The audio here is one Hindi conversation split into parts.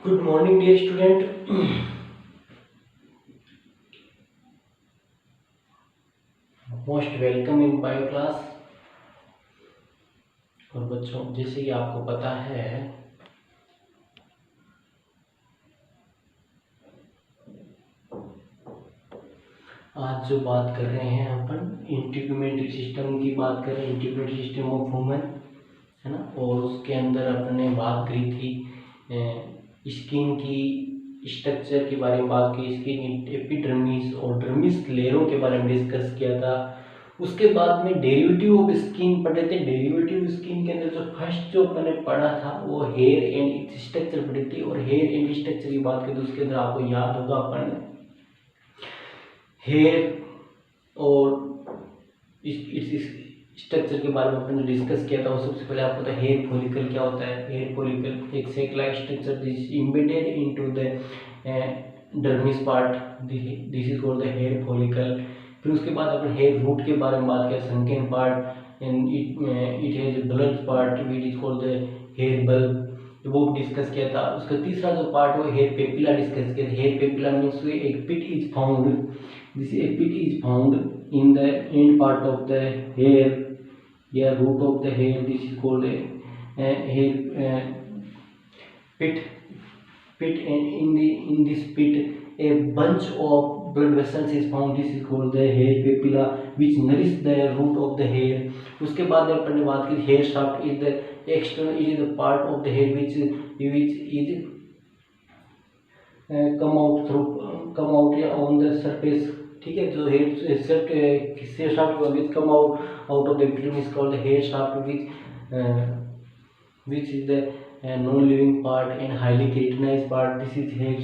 Good morning, dear student. Most welcome in bio class. और बच्चों, जैसे कि आपको पता है, आज जो बात कर रहे हैं अपन इंटीग्यूमेंट्री सिस्टम की बात कर रहे हैं, इंटीग्यूमेंट्री सिस्टम ऑफ ह्यूमन, है ना। और उसके अंदर अपने बात करी थी स्किन की स्ट्रक्चर के बारे में बात की, स्किन एपिडर्मिस और डर्मिस लेयरों के बारे में डिस्कस किया था। उसके बाद में डेरिवेटिव ऑफ स्किन पढ़े थे। डेरिवेटिव स्किन के अंदर जो फर्स्ट जो मैंने पढ़ा था वो हेयर एंड इट्स स्ट्रक्चर पढ़ी थी। और हेयर एंड स्ट्रक्चर की बात करें तो उसके अंदर आपको याद होगा अपन हेयर और इस स्ट्रक्चर के बारे में अपन ने डिस्कस किया था। वो सबसे पहले आपको पता है हेयर फॉलिकल क्या होता है। हेयर फॉलिकल एक sac like structure this embedded into the dermis part, this is called the hair follicle. फिर उसके बाद अपन हेयर रूट के बारे में बात किया, sunken part and it has blood part which is called the hair bulb, वो डिस्कस किया था। उसका तीसरा जो पार्ट है हेयर पेपिला डिस्कस किया था। हेयर पेपिला मीन्स एक pit is found, this epit is found in the end part of the hair, root of the hair. This is called a hair pit. And in this pit a bunch of blood vessels is found. This is called the hair papilla which nourish the root of the hair. उसके बाद अपन ने बात की hair shaft is the external, it is the part of the hair which is come out on the surface, ठीक है। जो hair shaft which come out of the epidermis called the hair shaft which is the non living part and highly keratinized part, this is hair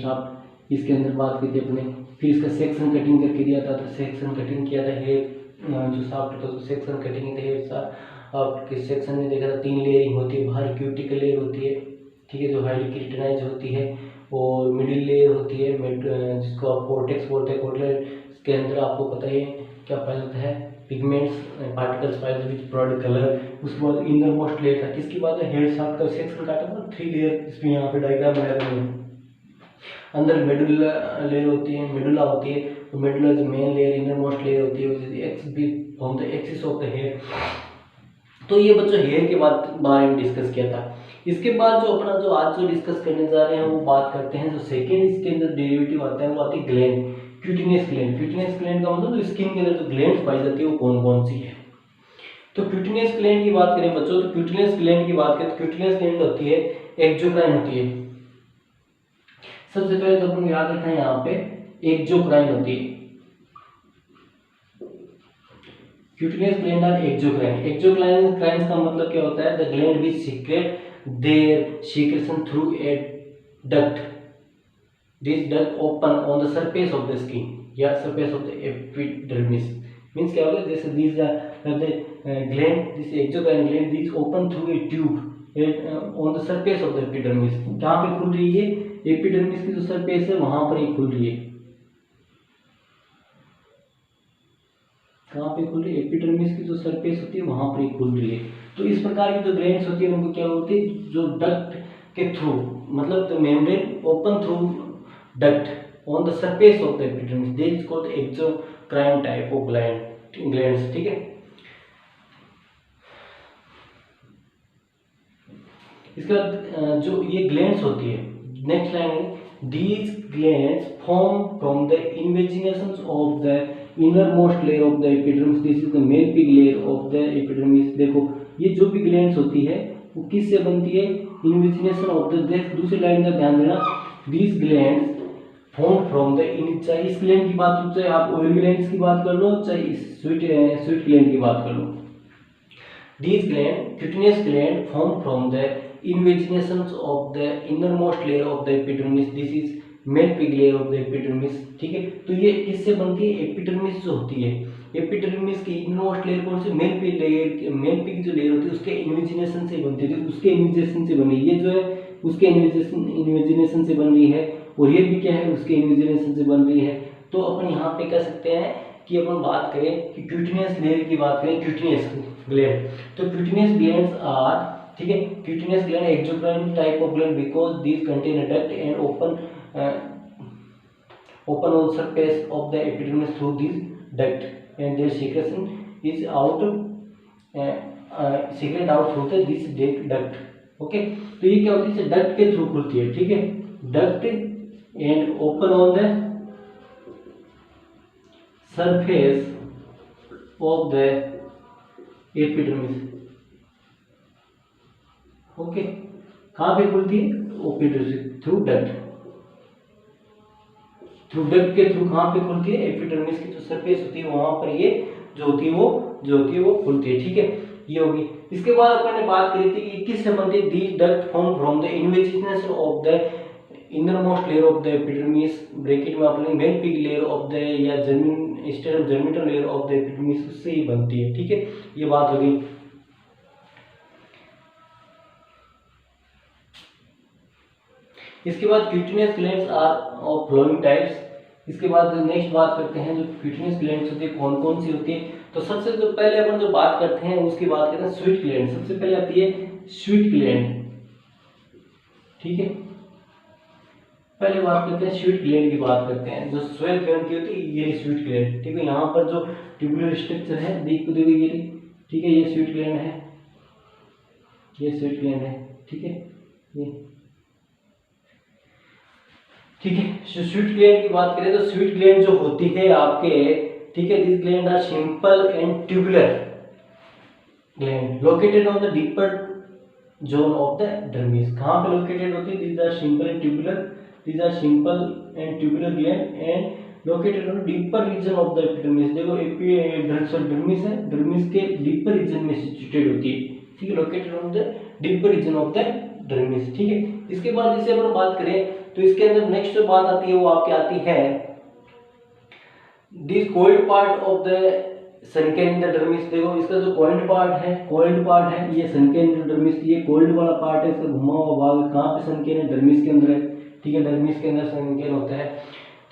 shaft. इसके अंदर बात की थी अपने। फिर इसका सेक्शन कटिंग करके दिया था, तो सेक्शन कटिंग किया था हेयर जो शाफ्ट था, तो सेक्शन कटिंग हेयर शाफ्ट के सेक्शन में देखा था 3 लेयरिंग होती है। बाहर क्यूटिकल लेयर होती है, ठीक है, जो हाईली केराटिनाइज होती है, और मिडिल लेयर होती है जिसको आप कॉर्टेक्स बोलते हैं। कॉर्टेक्स के अंदर आपको पता है क्या पाया जाता है, पिगमेंट्स पार्टिकल्स पाए जाते हैं प्रोड कलर। उसके बाद इनर मोस्ट लेयर था। किसकी बात है, हेयर शाफ्ट का सेक्शन काटा था 3 लेयर, इसमें यहाँ पे डायग्राम बनाया था। अंदर मेडुला लेयर होती है, मेडुला होती है, तो मेडुला जो main layer inner most layer होती है from the axis of the hair. तो ये बच्चों हेयर के बारे में डिस्कस किया था। इसके बाद जो अपना जो आज जो डिस्कस करने जा रहे हैं वो बात करते हैं जो सेकेंड इसके अंदर डेरिवेटिव आता है वो आती है ग्लैंड, क्यूटिनियस ग्लैंड। क्यूटिनियस ग्लैंड का मतलब स्किन के अंदर जो ग्लैंड पाई जाती है वो कौन कौन सी है। तो क्यूटिनियस ग्लैंड की बात करें बच्चों, तो क्यूटिनियस ग्लैंड की बात करें तो क्यूटिनियस ग्लैंड होती है एक्सोक्राइन होती है। सबसे पहले तो अपन याद रखना है यहाँ पे एक्सोक्राइन होती है। Cutaneous gland are exocrine. Exocrine का मतलब क्या होता है, the gland which secret their secretion through a duct. This duct open on the surface of the skin या surface of the epidermis. Means क्या होगा, जैसे these are the gland, this exocrine gland, this open through a tube on the surface of the epidermis. कहाँ पे खुल रही है, एपिडर्मिस की जो सरफेस है वहां पर ही खुल रही है। कहाँ पे खुल रही है, एपिडर्मिस की जो सरफेस होती है वहां पर ही खुल रही है। तो इस प्रकार की जो ग्लैंड्स होती है उनको क्या होती है, जो डक्ट के थ्रू, मतलब the membrane open through duct on the surface of the epidermis, this is called exocrine type of glands, ठीक है। इसका जो ये ग्लैंड्स होती है, नेक्स्ट लाइन है, these glands form from the invaginations of the innermost layer of the epidermis. This is the male pig layer of the epidermis. देखो ये जो भी ग्लैंड्स होती है वो किस से बनती है, इन्वेजिनेशन ऑफ द, दूसरी लाइन का ध्यान देना, these glands formed from the चाहे इस ग्लैंड की बात हो, चाहे आप ऑयल ग्लैंड्स की बात कर लो, चाहे स्वीट ग्लैंड की बात कर लो, these gland cutaneous gland formed from the invaginations of the innermost layer of the epidermis. This is male pig layer of the epidermis, ठीक है। तो ये किससे बनती है, एपिडर्मिस जो होती है, एपिडर्मिस की इनरमोस्ट लेयर कौन सी, Malpighian layer, Malpighian जो लेयर होती है उसके इन्वेजिनेशन से बनती है, उसके इन्वेजिनेशन से बनी, ये जो है उसके इन्वेजिनेशन से बन रही है, और ये भी क्या है उसके इन्वेजिनेशन से बन रही है। तो अपन यहाँ पे कह सकते हैं कि अपन बात करें कि क्यूटिनियस लेयर की बात करें, क्यूटिनियस ग्लैंड, तो क्यूटिनियस ग्लैंड्स आर ठीक है। Cutaneous gland exocrine type of gland because these contain a duct and open on surface of the epidermis through this duct and their secretion is secret out through this duct. Okay, तो ये क्या होती है, डक्ट के थ्रू खुलती है, ठीक है, duct and open on the surface of the epidermis. Okay, कहाँ पे खुलती है, epidermis through duct, through duct के थ्रू कहाँ पे खुलती है, एपिडर्मिस की जो सरफेस होती है वहां पर ये जो होती है वो खुलती है, ठीक है, ये होगी। इसके बाद अपन ने बात करी थी कि किस संबंधित the duct form from the invagination of the innermost layer of the epidermis, bracket में अपन Malpighian layer of the या germinal layer of the epidermis, उससे ही बनती है, ठीक है, ये बात हो गई। इसके बाद cutaneous glands are of flowing types. इसके बाद नेक्स्ट बात करते हैं जो क्यूटिनियस ग्लैंड्स होती है कौन कौन सी होती है। तो सबसे जो पहले अपन जो बात करते हैं उसकी बात करते हैं स्वीट ग्लैंड। सबसे पहले आती है स्वीट ग्लैंड, ठीक है, पहले बात करते हैं स्वीट ग्लैंड की बात करते हैं। जो स्वेट ग्लैंड की होती है ये स्वीट ग्लैंड, ठीक है, यहाँ पर जो ट्यूबुलर स्ट्रक्चर है देखो ये, ठीक है, ये स्वीट ग्लैंड है, ये स्वीट ग्लैंड है, ठीक है, ये ठीक है। स्वीट ग्लैंड की बात करें तो स्वीट ग्लैंड जो होती है आपके, ठीक है, this gland are simple and tubular gland located on the deeper zone of the dermis. कहाँ पे लोकेटेड होती है, these are simple and tubular, these are simple and tubular gland and located on deeper region of the epidermis। देखो डर्मिस है, डर्मिस के डीपर रीजन में सिचुएटेड होती है, ठीक है, located on the deeper region of the dermis, ठीक है। इसके बाद जैसे अपन बात करें तो इसके अंदर नेक्स्ट जो बात आती है वो आपकी आती है this cold part of the सनकेन in the dermis. देखो इसका जो कोल्ड पार्ट है ये सनकेन इन द डर्मिस, ये कोल्ड वाला पार्ट है, इसका घुमा हुआ भाग कहाँ पे सनकेन है, डर्मिस के अंदर है, ठीक है, डर्मिस के अंदर सनकेन होता है,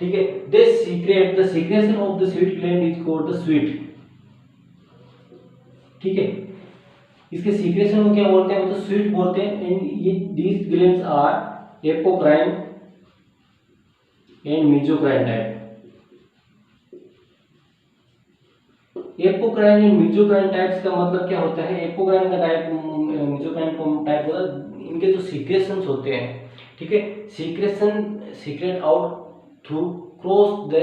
ठीक है। This secret the secretion of the sweat gland is called the sweet, ठीक है, इसके सीक्रेशन को क्या बोलते हैं, मतलब स्वीट बोलते हैं। एंड ये these glands are apocrine and merocrine type. Apocrine and merocrine types का मतलब क्या होता है, एपोक्राइन का टाइप मेसोक्राइन टाइप होता है, इनके जो सीक्रेशंस होते हैं, ठीक है, secret out through cross the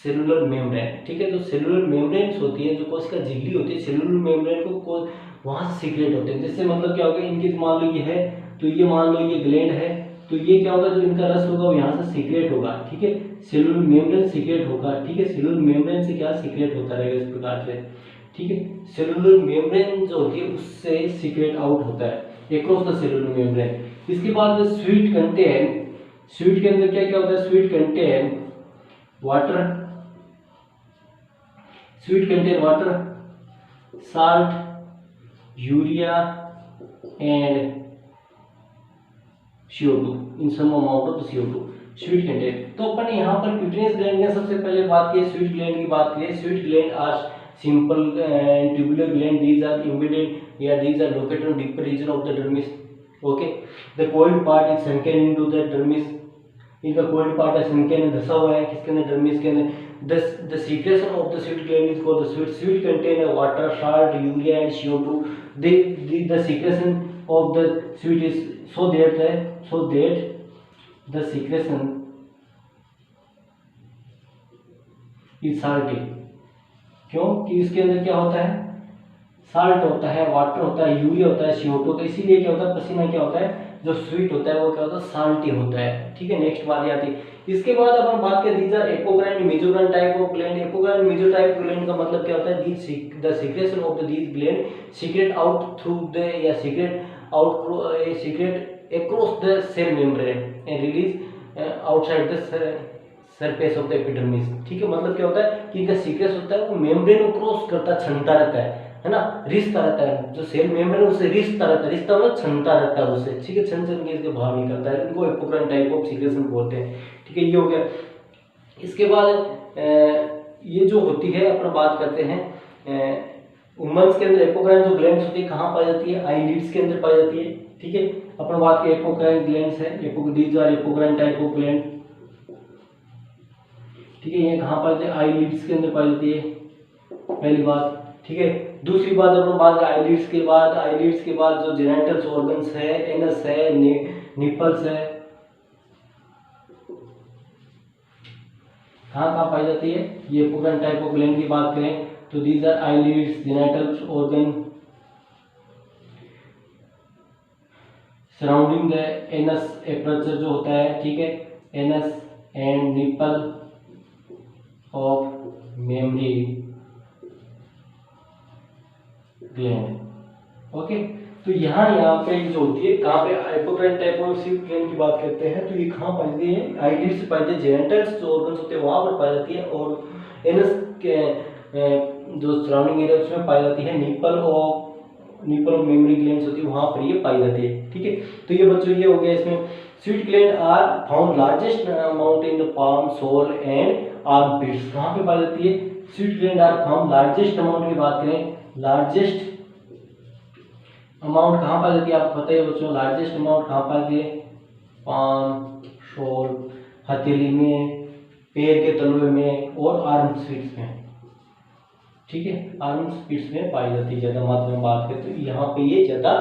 cellular membrane, ठीक है, जो सेलुलर मेम्ब्रेन्स होती है, जो कोशिका झिल्ली होती है, सेलुलर मेम्ब्रेन को वहां से सीक्रेट होते हैं। जैसे मतलब क्या होगा, इनके मान लो ये है तो ये मान लो ये ग्लैंड है तो ये क्या होगा, जो इनका रस होगा वो यहाँ से सीक्रेट होगा, ठीक है, सेलुलर मेम्ब्रेन सीक्रेट होगा, ठीक है, सेलुलर मेम्ब्रेन से क्या सीक्रेट होता रहेगा इस प्रकार से, ठीक है, सेलुलर मेम्ब्रेन जो होती है उससे सीक्रेट आउट होता है अक्रॉस द सेलुलर मेम्ब्रेन। इसके बाद स्वीट कंटेन, स्वीट के अंदर क्या क्या होता है, sweat contain water, sweat contain water, salt, urea and CO2 in some amount of CO2 sweat contain. तो अपन यहाँ पर क्यूटिनियस ग्लैंड की सबसे पहले बात की, स्वीट ग्लैंड की बात की। Sweat gland are simple and tubular gland, these are embedded या these are located on deeper region of the dermis, okay. The coiled part is sunken into the dermis, इनका कोल्ड पार्ट है सनकेन धसा हुआ है किसके अंदर, डर्मिस के अंदर। The secretion of the sweet gland is called the sweet. Sweet contain water, salt, urea and CO2. The secretion of the sweet is so that the secretion is salty. क्यों कि इसके अंदर क्या होता है, साल्ट होता है, वाटर होता है, यूरिया होता है, CO2 होता है, इसीलिए क्या होता है, पसीना क्या होता है, जो स्वीट होता है वो क्या होता है, साल्टी होता है, ठीक है। नेक्स्ट बात आती है। इसके बाद अपन बात करें these are apocrine merocrine type of gland. Apocrine mero type gland का मतलब क्या होता है, the secretion of the these gland secrete out through the या secrete across the cell membrane and release outside the surface of the epidermis, ठीक है। मतलब क्या होता है कि इनका सीक्रेट होता है वो मेम्ब्रेन को क्रॉस करता छनता रहता है ना, रिश्ता रहता है, जो सेल मेम्ब्रेन है उससे रिश्ता रहता है, रिश्ता मतलब छनता रहता है उससे, ठीक है, छन के इसके बाहर निकलता है, इनको एपोक्राइन टाइप ऑफ सीक्रेशन बोलते हैं, ठीक है, ये हो गया। इसके बाद ये जो होती है अपन बात करते हैं वुमेन्स के अंदर एपोक्राइन जो ग्लैंड्स होती है कहाँ पाई जाती है, आईलिड्स के अंदर पाई जाती है। ठीक है, अपन बात की एपोक्राइन ग्लैंड्स है, these are apocrine type of gland. ठीक है, ये कहाँ पाई जाती है, आईलिड्स के अंदर पाई जाती है, पहली बात। ठीक है, दूसरी बात अपन बात करें आईलिड्स के बाद जो जेनिटल्स ऑर्गन्स है, एनस है, निपल्स है, कहाँ पाई जाती है, ये एपोक्राइन टाइप ऑफ ग्लैंड की बात करें तो these are eyelids, genitals organ surrounding the anus aperture जो होता है। ठीक है, anus and nipple of mammary gland. Okay, तो यहाँ पे जो होती है कहाँ पे apocrine type of sweat gland की बात करते हैं तो ये कहाँ पाई जाती है, आईलिड्स से पाई जाती है, जेनिटल्स जो ऑर्गन्स होते हैं वहाँ पर पाई जाती है, और एनस के जो सराउंडिंग एरिया उसमें पाई जाती है, निपल ऑफ मेमरी ग्लैंड्स होती है वहाँ पर ये पाई जाती है। ठीक है, तो ये बच्चों ये हो गया इसमें sweat gland are found largest amount in the palm, sole and armpits. कहाँ पे पाई जाती है, sweat gland are found largest amount की बात करें, लार्जेस्ट अमाउंट कहाँ पाई जाती है आपको पता है बच्चों, लार्जेस्ट अमाउंट कहाँ पाई जाती है, पाम, शोल, हथेली में, पैर के तलवे में और आर्म स्वीट्स में। ठीक है, आर्म स्वीट्स में पाई जाती है ज़्यादा मात्रा में बात करें तो यहाँ पे ये ज़्यादा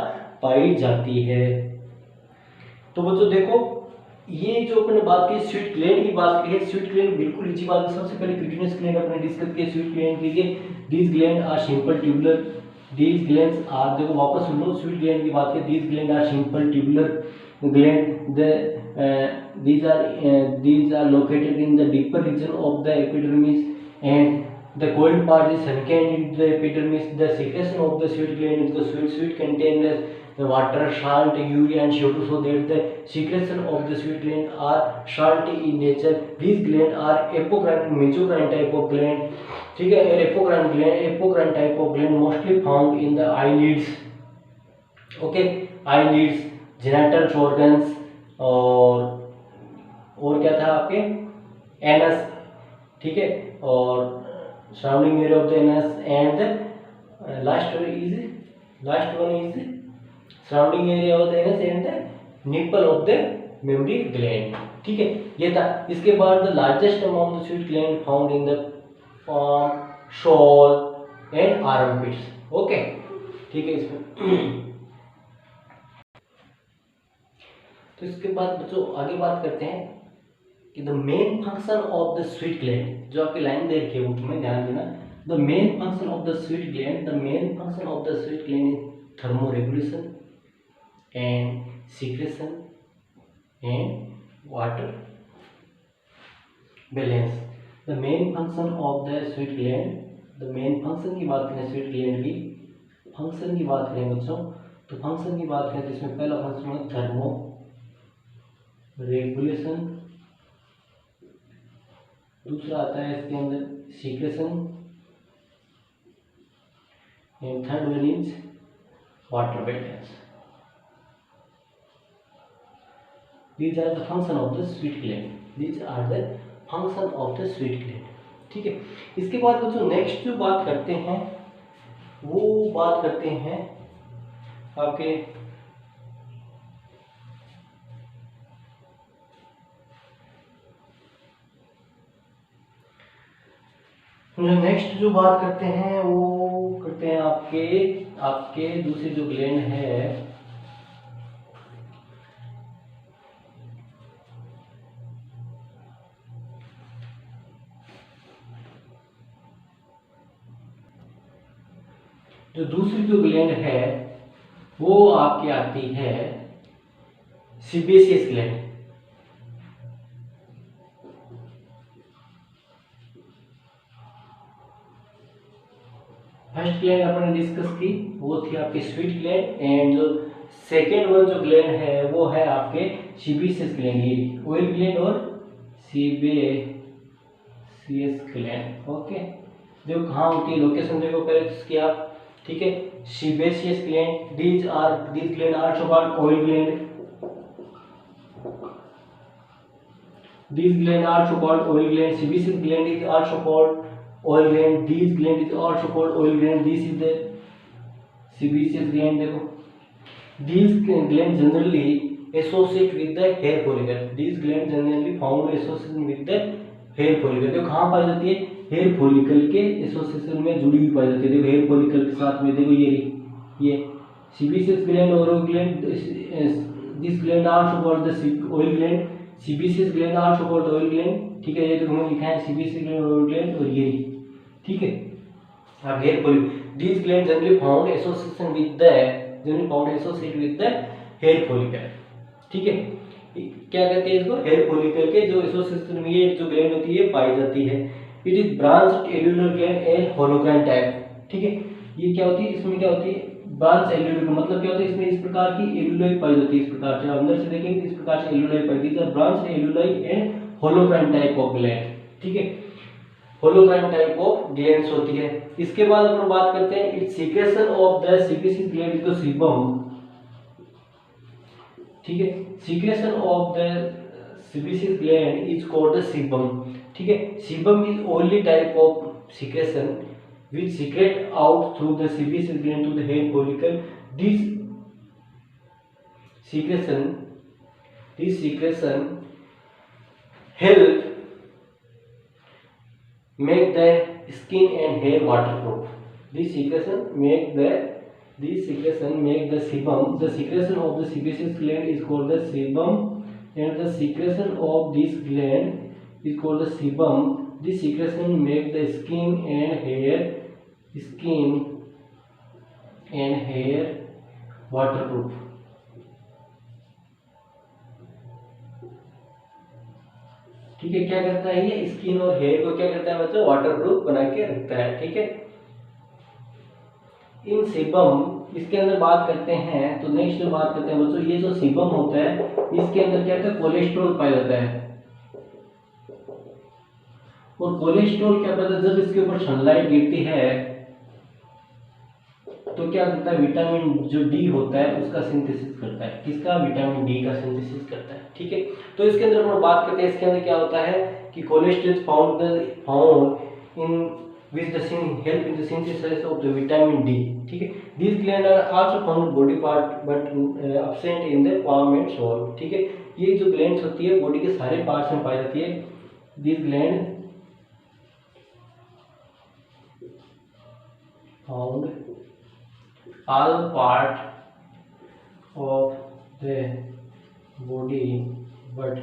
पाई जाती है। तो बच्चों देखो ये जो अपने बात की स्वीट ग्लैंड की बात की है, स्वीट ग्लैंड बिल्कुल इजी बात है। सबसे पहले क्यूटिनस ग्लैंड अपने डिस्कस किया, स्वीट ग्लैंड के लिए these gland are simple tubular, these glands are, देखो वापस सुन लो स्वीट ग्लैंड की बात करें, these gland are simple tubular gland, these are located in the deeper region of the epidermis and the cold part is sunken in the epidermis. The secretion of the sweat gland is the sweat contains the water, salt, urea and CO2, so that the secretion of the sweat gland are salty in nature. These gland are apocrine, mesocrine type of gland. ठीक है, apocrine type of gland mostly found in the eyelids. Okay, eyelids, genital organs और क्या था आपके एनस। ठीक है, और surrounding area of the anus and last one is surrounding area of the anus and the nipple of the mammary gland. ठीक है, ये था। इसके बाद the largest amount of sweat gland found in the palm, sole and armpits. Okay, ठीक है, इसमें तो इसके बाद बच्चों आगे बात करते हैं कि the main function of the sweat gland, जो आपकी लाइन दे रखी है वो तुम्हें ध्यान देना। The main function of the sweat gland, the main function of the sweat gland is thermo regulation and secretion and water balance. The main function of the sweat gland, the main function की बात करें स्वीट ग्लैंड की, फंक्शन की बात करें बच्चों तो फंक्शन की बात करें तो इसमें पहला फंक्शन है थर्मो रेगुलेशन, दूसरा आता है इसके अंदर secretion and third one is water balance. These are the function of the sweat gland, these are the function of the sweat gland. ठीक है, इसके बाद बच्चों नेक्स्ट जो बात करते हैं वो बात करते हैं आपके नेक्स्ट जो बात करते हैं वो करते हैं आपके दूसरी जो ग्लैंड है जो दूसरी जो ग्लैंड है वो आपकी आती है सीबेसियस ग्लैंड। फर्स्ट ग्लैंड अपने डिस्कस की वो थी आपकी स्वीट ग्लैंड एंड जो सेकेंड वन जो ग्लैंड है वो है आपके सीबेसियस ग्लैंड, ये ऑयल ग्लैंड और सीबेसियस ग्लैंड। ओके, जो कहाँ होती है लोकेशन देखो पहले इसकी आप। ठीक है, sebaceous gland, these gland are also called oil gland, these gland are also called oil gland, sebaceous gland is also called oil gland. This gland is also called oil gland. This is the sebaceous gland. देखो, these glands generally associate with the hair follicle. These glands generally found association with the hair follicle. देखो कहाँ पाई जाती है, हेयर फॉलिकल के एसोसिएशन में जुड़ी हुई पाई जाती है. देखो हेयर फॉलिकल के साथ में देखो ये sebaceous gland और oil gland. This gland also called the oil gland. sebaceous gland also called oil gland. ठीक है, ये तो हमने लिखा है sebaceous gland और oil gland और ये, ठीक है. अब hair follicle, these glands generally found association with the hair follicle. ठीक है, क्या कहते हैं इसको, हेयर फॉलिकल के जो एसोसिएशन में ये जो ग्लैंड होती है पाई जाती है. It is branch alveolar gland and holocrine type. ठीक है, ये क्या होती है, इसमें क्या होती है, ब्रांच एल्यूलर, मतलब क्या होता है, इसमें इस प्रकार की एल्यूलाई पाई जाती है. इस प्रकार से अंदर से देखेंगे इस प्रकार से एल्यूलाई पाई जाती है. Branch alveoli and holocrine type of gland. ठीक है, होलोग्राइन टाइप ऑफ ग्लैंड्स होती है. इसके बाद अपन बात करते हैं it's secretion of the sebaceous gland is the sebum. ठीक है, secretion of the sebaceous gland is called the sebum. ठीक है, sebum is only type of secretion which secrete out through the sebaceous gland to the hair follicle. This secretion help make the skin and hair waterproof. This secretion make the sebum. The secretion of the sebaceous gland is called the sebum, and the secretion of this gland is called the sebum. This secretion make the skin and hair waterproof. ठीक है, क्या करता है ये, स्किन और हेयर को क्या करता है बच्चों, वाटरप्रूफ बना के रखता है. ठीक है, इन सीबम, इसके अंदर बात करते हैं तो नेक्स्ट जो बात करते हैं बच्चों, ये जो सीबम होता है इसके अंदर क्या होता है, कोलेस्ट्रॉल पाया जाता है. और कोलेस्ट्रॉल क्या होता है, जब इसके ऊपर सनलाइट गिरती है तो क्या करता है, विटामिन जो डी होता है उसका सिंथेसिस करता है. किसका, विटामिन डी का सिंथेसिस करता है. ठीक है, तो इसके अंदर हम बात करते हैं, इसके अंदर क्या होता है कि cholesterol found in which the help in the synthesis of the vitamin D. ठीक है, these glands are also found body part but absent in the palm and sole. ठीक है, ये जो glands होती है बॉडी के सारे पार्ट्स में पाई जाती है. these glands found all part of the body but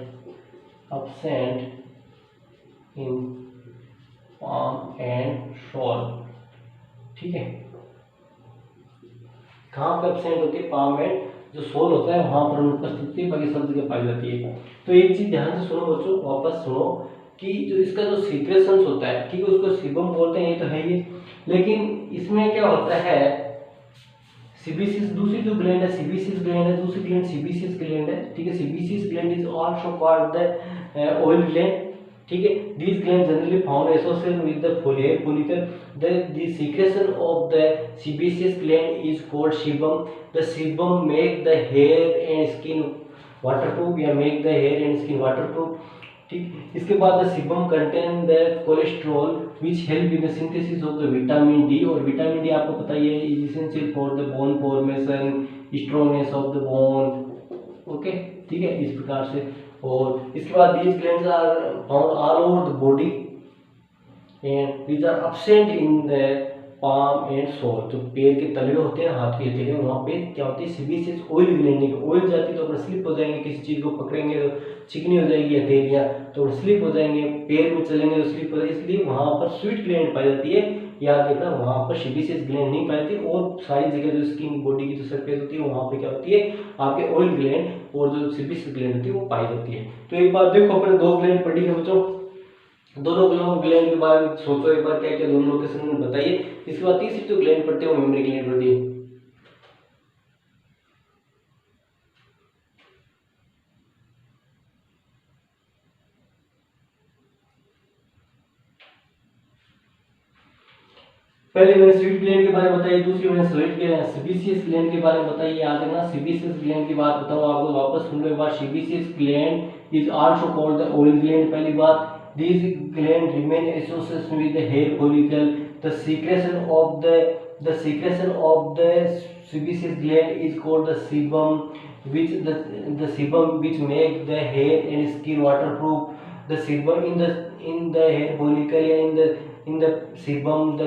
absent in palm and sole. ठीक है, कहाँ पे एब्सेंट होती है, पाम एंड जो सोल होता है वहां पर अनुपस्थित होती है, बाकी सब जगह पाई जाती है. तो एक चीज ध्यान से सुनो बच्चों, वापस सुनो कि जो इसका जो सीक्रेशंस होता है, ठीक है, उसको सीबम बोलते हैं, ये तो है ही. लेकिन इसमें क्या होता है, सीबीसीएस दूसरी जो ग्लैंड है सीबीसीएस ग्लैंड है, दूसरी ग्लैंड सीबीसीएस ग्लैंड है. ठीक है, CBCS gland is also called the oil gland. ठीक है, these glands generally found associated with the hair follicle. The secretion of the sebaceous gland is called sebum. The sebum make the hair and skin waterproof या make the hair and skin waterproof. ठीक, इसके बाद the sebum contain the cholesterol which help in the synthesis of the vitamin D. और vitamin D आपको पता ही है is essential for the bone formation, strongness of the bone. Okay, ठीक है, इस प्रकार से. और इसके बाद these glands are found all over the body and these are absent in the palm and sole. जो पैर के तलवे होते हैं, हाथ के तलवे, वहाँ पे क्या होती है, सीबीसीएस ऑयल ग्लैंड. ऑयल जाती तो अपना स्लिप हो जाएंगे, किसी चीज़ को पकड़ेंगे तो चिकनी हो जाएगी हथेलियाँ, तो स्लिप हो जाएंगे, पैर में चलेंगे तो स्लिप हो जाएगी. इसलिए वहाँ पर स्वीट ग्लैंड पाई जाती है. याद रखना, वहाँ पर सीबीसीएस ग्लैंड नहीं पाई जाती. और सारी जगह जो स्किन बॉडी की जो सरफेस होती है वहाँ पे क्या होती है, आपके ऑयल ग्लैंड और जो सीबीसीएस ग्लैंड होती है वो पाई जाती है. तो एक बार देखो, अपने दो ग्लैंड पढ़ी है बच्चों, दोनों ग्लैंड के बारे में सोचो एक बार, क्या क्या दोनों लोकेशन में बताइए. इसके बाद तीसरी जो ग्लैंड पढ़ते हैं वो मेमोरी ग्लैंड पढ़ती है. पहले मैंने स्वीट ग्लैंड के बारे में बताइए, दूसरी मैंने सीबीसीएस ग्लैंड के बारे में बताइए. याद रखना, सीबीसीएस ग्लैंड की बात बताऊं आपको, वापस सुन लो एक बार. Sebaceous gland is also called the oil gland, पहली बात. these gland remain associated with the hair follicle. The secretion of the sebaceous gland is called the sebum, which the sebum which make the hair and skin waterproof. The sebum in the hair follicle and in the sebum the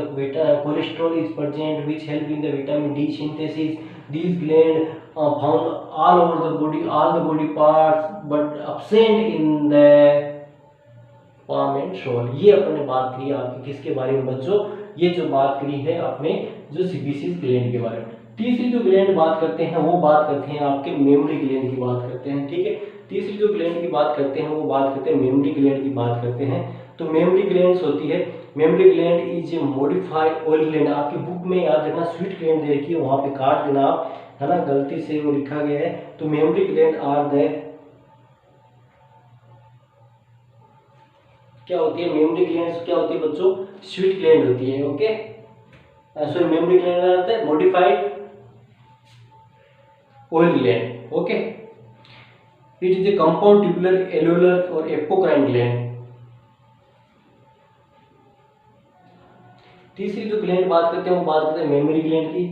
cholesterol is present, which help in the vitamin D synthesis. These glands are found all over the body, all the body parts, but absent in the palm and shoulder. ये अपने बात करी आपके किसके बारे में बच्चों, ये जो बात करी है अपने जो सीबीसीएस ग्लैंड के बारे में। तीसरी जो ग्लैंड बात करते हैं वो बात करते हैं आपके मेमोरी ग्लैंड की बात करते हैं, ठीक है। तीसरी जो ग्लैंड की बात करते हैं वो बात करते हैं मेमोरी ग्लैंड की बात करते हैं। तो मेमोरी ग्लैंड्स होती है, memory gland is a modified oil gland. आपकी बुक में याद रखना स्वीट ग्लैंड दे रखी है, वहां पे काट देना आप, है ना, गलती से वो लिखा गया है। तो मेमोरी ग्लैंड आर द क्या होती है, मेमोरी ग्लैंड्स क्या होती है बच्चों, स्वीट ग्लैंड होती है, ओके। सॉरी मेमोरी ग्लैंड आता है modified oil gland, okay. It is a compound tubular एल्वेओलर और एपोक्राइन ग्लैंड। तीसरी जो ग्लैंड बात करते हैं वो बात करते हैं मेमोरी ग्लैंड की।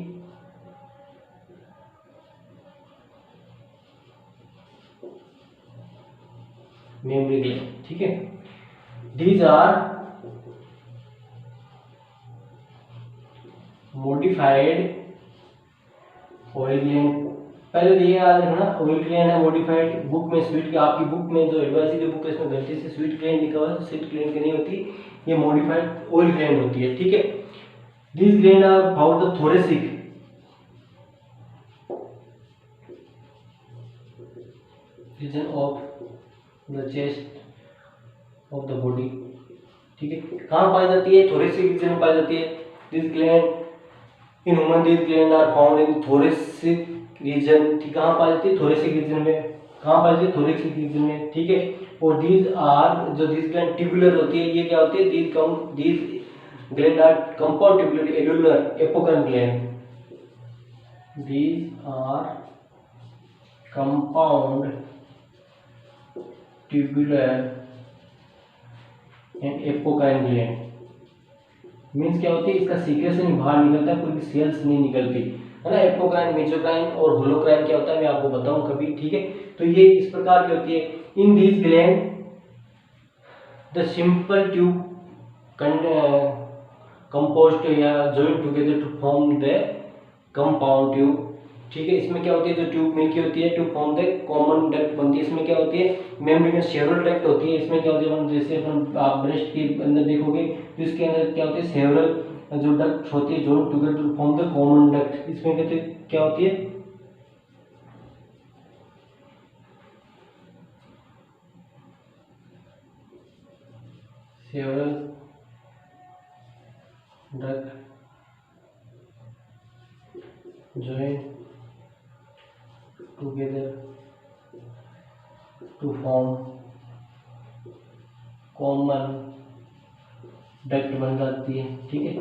मेमोरी ग्लैंड, ठीक है। These are modified oil gland। पहले तो ये याद रखना ऑयल ग्लैंड है मॉडिफाइड, बुक में स्वीट की, आपकी बुक में जो एडवाइजरी बुक है इसमें गलती से स्वीट ग्लैंड लिखा हुआ है, स्वीट ग्लैंड की नहीं होती, ये मॉडिफाइड ऑयल ग्लैंड होती है, ठीक है। These gland are found the thoracic region of the chest of the body, ठीक है। कहाँ पाई जाती है, थोरेसिक रीजन में पाई जाती है। This gland in human, this gland are found in thoracic region, ठीक, कहाँ पाई जाती है, थोरेसिक रीजन में। कहाँ पाई जाती है, थोरेसिक रीजन में, ठीक है। और दिस आर जो दिस ग्लैंड ट्यूबुलर होती है, ये क्या होती है, this gland are compound tubular alveolar apocrine gland. These are compound tubular and apocrine gland। Means क्या होती है, इसका सीक्रेशन बाहर निकलता है, कोई सेल्स नहीं निकलती, है ना। एपोक्राइन, मेसोक्राइन और होलोक्राइन क्या होता है मैं आपको बताऊं कभी, ठीक है। तो ये इस प्रकार की होती है। In this gland the simple tube compost या join together to form the compound tube, ठीक है। इसमें क्या होती है, जो ट्यूब मिलकी होती है to form the common duct बनती है। इसमें क्या होती है, मेमोरी में सेवरल डक्ट होती है। इसमें क्या होती है, जैसे अपन आप ब्रेस्ट के अंदर देखोगे तो इसके अंदर क्या होती है, सेवरल जो डक्ट होती है join together to form the common duct. इसमें कहते क्या होती है, several duct join together to form common duct बन जाती है, ठीक है,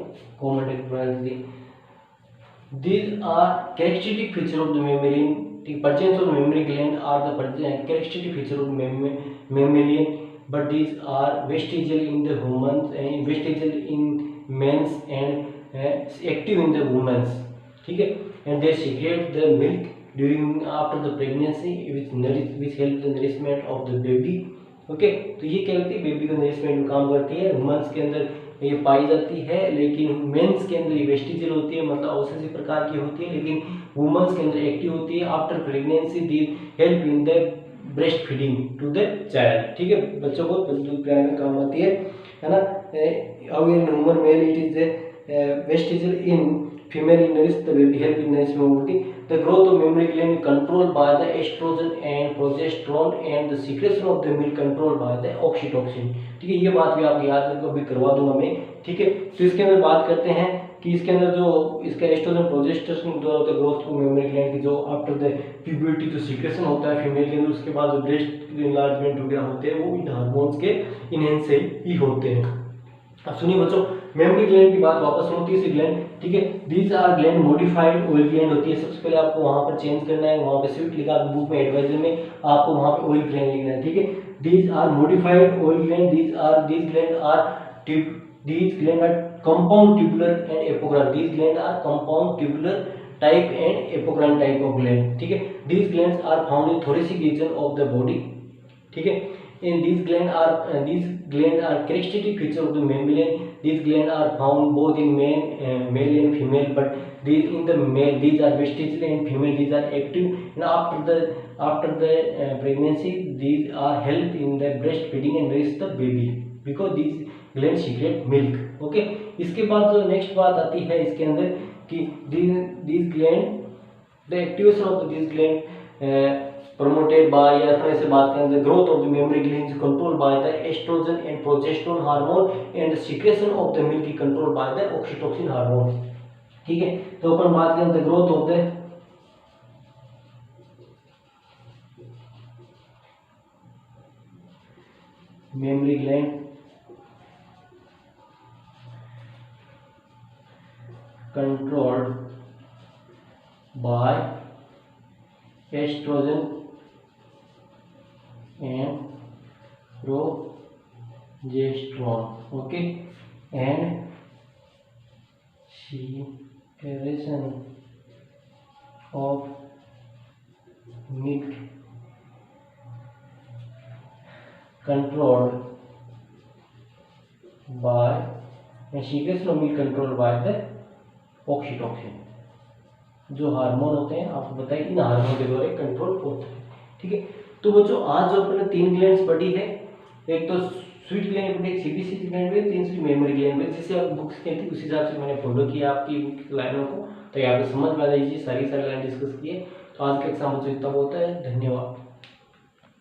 common duct बन जाती है। These are characteristic feature of the mammalian, ठीक, presence of mammary gland are the characteristic feature of mammalian, but these are vestigial in the humans and vestigial in men's and active in the women's, ठीक है। And they secrete the milk during after the pregnancy which help the nourishment of the baby, okay। तो ये क्या होती है, बेबी को नरिशमेंट में काम करती है। वुमेन्स के अंदर ये पाई जाती है, लेकिन मेंस के अंदर ये वेस्टिजियल होती है, मतलब औषधि प्रकार की होती है, लेकिन वुमेन्स के अंदर एक्टिव होती है। After pregnancy the help in the breast feeding to the child, ठीक है, बच्चों को दूध पिलाने में काम आती है ना। अब in human male it is vestigial in female nourish the baby, help in nourishment। The growth of mammary gland controlled by the estrogen and progesterone and the secretion of the milk controlled by the oxytocin, ठीक है। ये बात भी आप याद रखो, अभी करवा दूंगा मैं, ठीक है। तो इसके अंदर बात करते हैं कि इसके अंदर जो इसका एस्ट्रोजन प्रोजेस्टेरोन द्वारा होता है ग्रोथ को मेमोरी ग्लैंड की, जो आफ्टर द प्यूबर्टी जो सीक्रेशन होता है फीमेल के अंदर, उसके बाद जो ब्रेस्ट इनलार्जमेंट वगैरह होते हैं वो इन हार्मोन्स के इनहेंस से ही होते हैं। अब सुनिए बच्चों, मेमोरी ग्लैंड की बात वापस होती है, ग्लैंड, ठीक है। These are gland modified oil gland होती है। सबसे पहले आपको वहां पर चेंज करना है, वहां पे स्वीट लिखा बुक में एडवाइजर में, आपको वहां पे ऑयल ग्लैंड लिखना है, ठीक है। these are modified oil gland. These glands are compound tubular and apocrine. These glands are compound tubular type and apocrine type of gland. ठीक है, these glands are found in thoracic region of the body. ठीक है, and these glands are characteristic feature of the mammalian. These glands are found both in male and female, but in the male these are vestigial and female these are active, and after the pregnancy these are help in the breastfeeding and raise the baby because these glands secrete milk. Okay, इसके बाद जो नेक्स्ट बात आती है इसके अंदर कि these gland, the activation of these gland promoted by, या फिर ऐसे बात करें the growth of the mammary glands controlled by the estrogen and progesterone hormone, and the secretion of the milk is controlled by the oxytocin hormone. ठीक है, तो अपन बात करें the growth of the mammary gland controlled by estrogen and progesterone. Okay, and secretion of milk controlled by the oxytocin. जो हार्मोन होते हैं आपको बताइए, इन हार्मोन के द्वारा कंट्रोल होता है. ठीक है, तो बच्चों आज जो अपने 3 ग्लैंड्स पढ़ी है, एक तो स्वीट ग्लैंड पढ़ी, एक सीबीसी ग्लैंड पढ़ी, तीसरी मेमोरी ग्लैंड पढ़ी. जैसे आप बुक्स कहती उस हिसाब से मैंने फॉलो किया आपकी लाइनों को, तो यहाँ पे समझ में आ जाइए. सारी लाइन डिस्कस किए. तो आज का एग्जाम बच्चों इतना होता है. धन्यवाद.